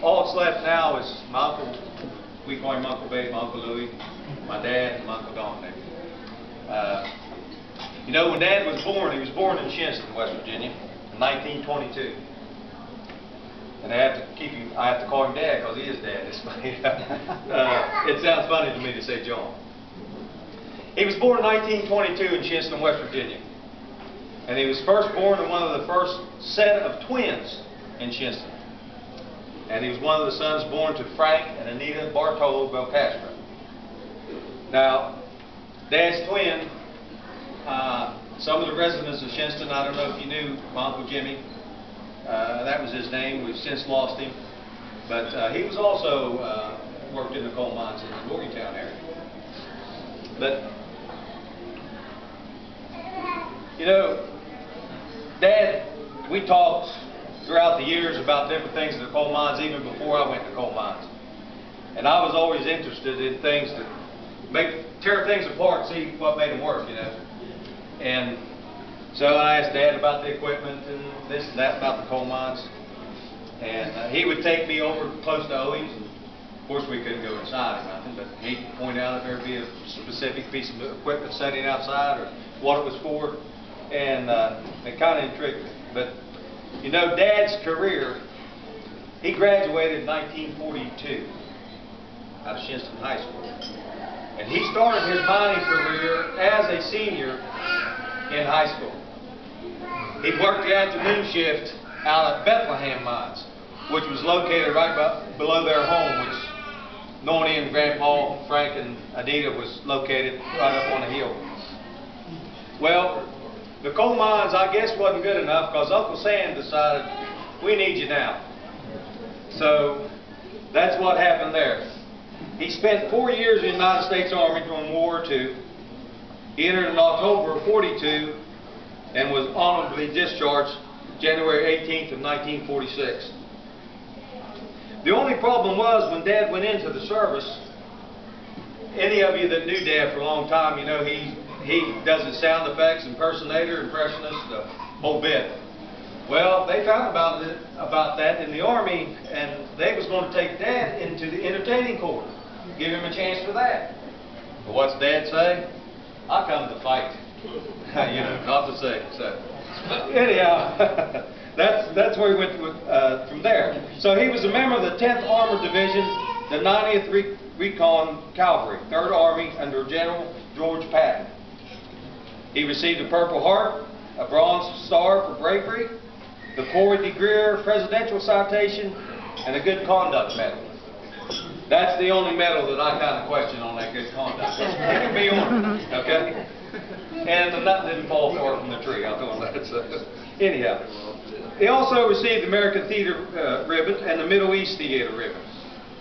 all that's left now is my uncle, we call him Uncle Babe, my Uncle Louie, my dad, and my Uncle Dominic. You know, when Dad was born, he was born in Shinston, West Virginia, in 1922. And I have to call him Dad because he is Dad. It sounds funny to me to say John. He was born in 1922 in Shinston, West Virginia. And he was first born in one of the first set of twins in Shinston. And he was one of the sons born to Frank and Anita Bartolo Belcastro. Now, Dad's twin, some of the residents of Shinston, I don't know if you knew my Uncle Jimmy, that was his name. We've since lost him. But he was also worked in the coal mines in the Morgantown area. But, you know, Dad, we talked throughout the years about different things in the coal mines even before I went to coal mines. And I was always interested in things that tear things apart and see what made them work, you know. And so I asked Dad about the equipment and this and that about the coal mines. And he would take me over close to Owings. And of course, we couldn't go inside or nothing, but he'd point out if there would be a specific piece of equipment sitting outside or what it was for. And it kind of intrigued me. But, you know, Dad's career, he graduated in 1942 out of Shinston High School. And he started his mining career as a senior in high school. He worked the afternoon shift out at Bethlehem Mines, which was located right below their home, which Noni and Grandpa, Frank and Anita was located right up on the hill. Well, the coal mines, I guess, wasn't good enough because Uncle Sam decided, we need you now. So that's what happened there. He spent 4 years in the United States Army during World War II. He entered in October of '42 and was honorably discharged January 18th of 1946. The only problem was when Dad went into the service, any of you that knew Dad for a long time, you know he does his sound effects, impersonator, impressionist, the whole bit. Well, they found about that in the Army, and they was going to take Dad into the entertaining corps, give him a chance for that. But what's Dad say? I come to fight. You know, not to say. So, anyhow, that's where he went from there. So he was a member of the 10th Armored Division, the 90th Recon Cavalry, 3rd Army under General George Patton. He received a Purple Heart, a Bronze Star for bravery, the Corps de Greer Presidential Citation, and a Good Conduct Medal. That's the only medal that I kind of question on that good conduct. It can be honored, okay? And the nut didn't fall far from the tree, I'll tell him that. So, anyhow, he also received the American Theater Ribbon and the Middle East Theater Ribbon,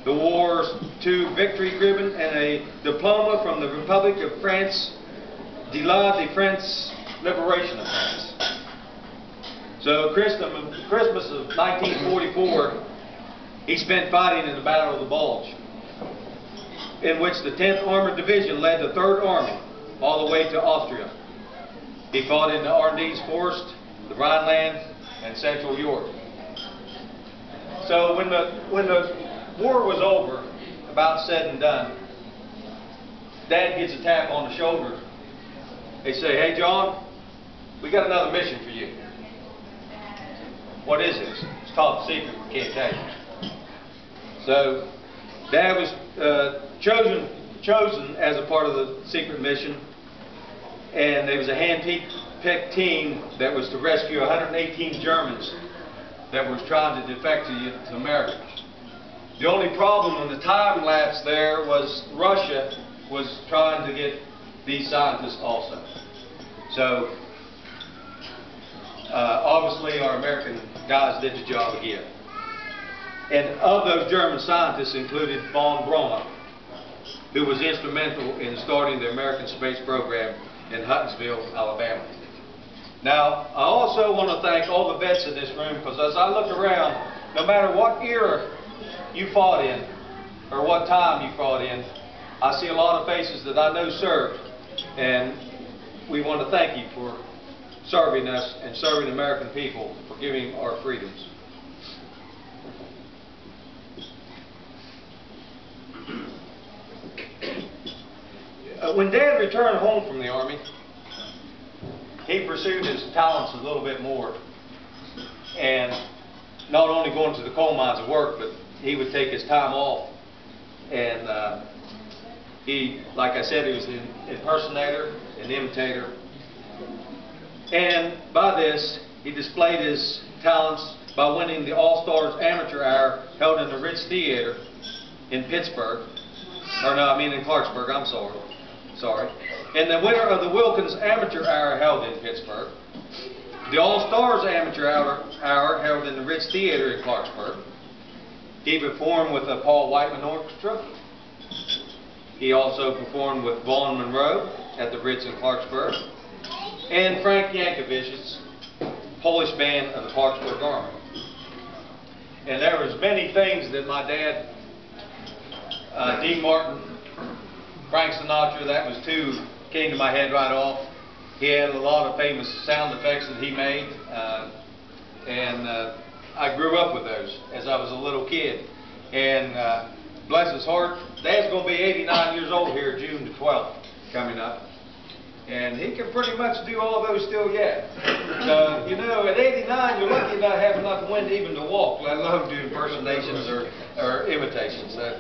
the War's II Victory Ribbon, and a diploma from the Republic of France, de la France, Liberation of France. So Christmas of 1944, he spent fighting in the Battle of the Bulge, in which the 10th Armored Division led the 3rd Army all the way to Austria. He fought in the Ardennes Forest, the Rhineland, and Central Europe. So when the war was over, about said and done, Dad gets a tap on the shoulder. They say, "Hey John, we got another mission for you." "What is it?" "It's top secret, we can't tell you." So Dad was chosen as a part of the secret mission, and there was a hand-picked team that was to rescue 118 Germans that were trying to defect to America. The only problem in the time lapse there was Russia was trying to get these scientists also. So obviously our American guys did the job again. And of those German scientists included von Braun, who was instrumental in starting the American space program in Huntsville, Alabama. Now, I also want to thank all the vets in this room, because as I look around, no matter what era you fought in, or what time you fought in, I see a lot of faces that I know served, and we want to thank you for serving us and serving the American people, for giving our freedoms. But when Dad returned home from the Army, he pursued his talents a little bit more. And not only going to the coal mines to work, but he would take his time off. And he, like I said, he was an impersonator, an imitator. And by this, he displayed his talents by winning the All-Stars Amateur Hour held in the Ritz Theater in Pittsburgh. Or no, I mean in Clarksburg, I'm sorry. And the winner of the Wilkins Amateur Hour held in Pittsburgh. The All-Stars Amateur Hour held in the Ritz Theater in Clarksburg. He performed with the Paul Whiteman Orchestra. He also performed with Vaughn Monroe at the Ritz in Clarksburg. And Frank Yankovic's Polish band of the Clarksburg Army. And there was many things that my dad, Dean Martin, Frank Sinatra, that was two, came to my head right off. He had a lot of famous sound effects that he made, and I grew up with those as I was a little kid. And bless his heart, Dad's going to be 89 years old here June the 12th coming up. And he can pretty much do all those still yet. So, you know, at 89, you're lucky not having enough wind even to walk, let alone do impersonations or imitations. So,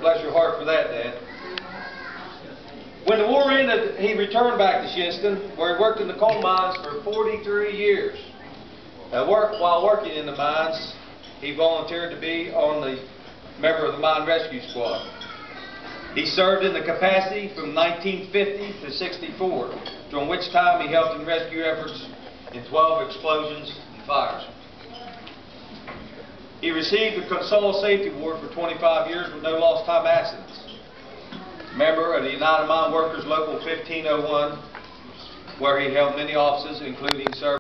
bless your heart for that, Dad. When the war ended, he returned back to Shinston, where he worked in the coal mines for 43 years. While working in the mines, he volunteered to be on the member of the Mine Rescue Squad. He served in the capacity from 1950 to 64, during which time he helped in rescue efforts in 12 explosions and fires. He received the Consul Safety Award for 25 years with no lost time accidents. Member of the United Mine Workers Local 1501, where he held many offices, including service